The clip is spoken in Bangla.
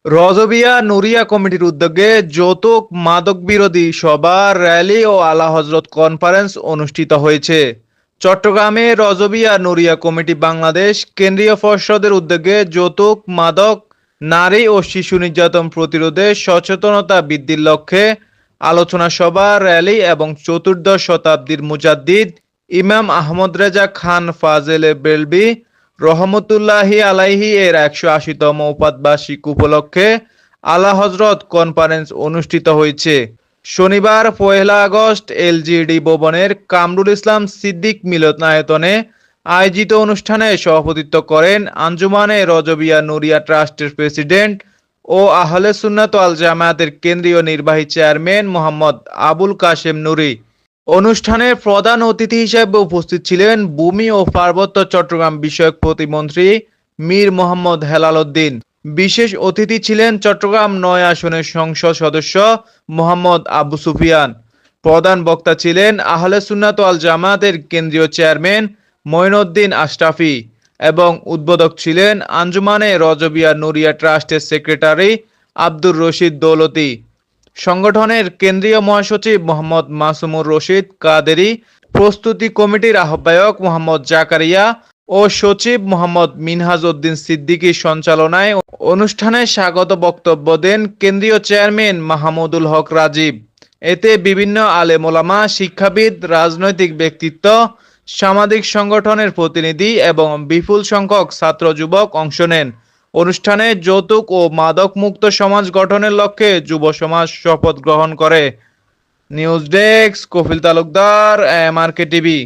রজবিয়া নুরিয়া কমিটির উদ্যোগে যৌতুক মাদক বিরোধী সভা র্যালি ও আলা হজরত কনফারেন্স অনুষ্ঠিত হয়েছে। চট্টগ্রামে রজবিয়া নুরিয়া কমিটি বাংলাদেশ কেন্দ্রীয় পর্ষদের উদ্যোগে যৌতুক মাদক নারী ও শিশু নির্যাতন প্রতিরোধে সচেতনতা বৃদ্ধির লক্ষ্যে আলোচনা সভা র্যালি এবং চতুর্দশ শতাব্দীর মুজাদ্দিদ ইমাম আহমদ রেজা খান ফাজেলে বেলবি রহমতুল্লাহি আলাইহি এর ১৮০তম উপাধ্যায়িক উপলক্ষে আলা হজরত কনফারেন্স অনুষ্ঠিত হয়েছে। শনিবার ১ আগস্ট এলজিডি ভবনের কামরুল ইসলাম সিদ্দিক মিলনায়তনে আয়োজিত অনুষ্ঠানে সভাপতিত্ব করেন আঞ্জুমানে রজবিয়া নুরিয়া ট্রাস্টের প্রেসিডেন্ট ও আহলে সুন্নাত ওয়াল জামায়াতের কেন্দ্রীয় নির্বাহী চেয়ারম্যান মোহাম্মদ আবুল কাশেম নুরি। অনুষ্ঠানে প্রধান অতিথি হিসেবে উপস্থিত ছিলেন ভূমি ও পার্বত্য চট্টগ্রাম বিষয়ক প্রতিমন্ত্রী মীর মোহাম্মদ হেলাল উদ্দিন। বিশেষ অতিথি ছিলেন চট্টগ্রাম ৯ আসনের সংসদ সদস্য মোহাম্মদ আবু সুফিয়ান। প্রধান বক্তা ছিলেন আহলে সুন্নাত ওয়াল জামায়াতের কেন্দ্রীয় চেয়ারম্যান মঈনুদ্দিন আশরাফি এবং উদ্বোধক ছিলেন আঞ্জুমানে রজবিয়া নুরিয়া ট্রাস্টের সেক্রেটারি আব্দুর রশিদ দৌলতি। সংগঠনের কেন্দ্রীয় মহাসচিব মোহাম্মদ মাসুমুর রশিদ কাদেরী, প্রস্তুতি কমিটির আহ্বায়ক মোহাম্মদ জাকারিয়া ও সচিব মোহাম্মদ মিনহাজ উদ্দিন সিদ্দিকীর সঞ্চালনায় অনুষ্ঠানে স্বাগত বক্তব্য দেন কেন্দ্রীয় চেয়ারম্যান মাহমুদুল হক রাজীব। এতে বিভিন্ন আলেম ওলামা, শিক্ষাবিদ, রাজনৈতিক ব্যক্তিত্ব, সামাজিক সংগঠনের প্রতিনিধি এবং বিপুল সংখ্যক ছাত্র যুবক অংশ নেন। অনুষ্ঠানে যৌতুক ও মাদক মুক্ত সমাজ গঠনের লক্ষ্যে যুব সমাজ শপথ গ্রহণ করে। News desk Kafil Talukdar, MRK TV.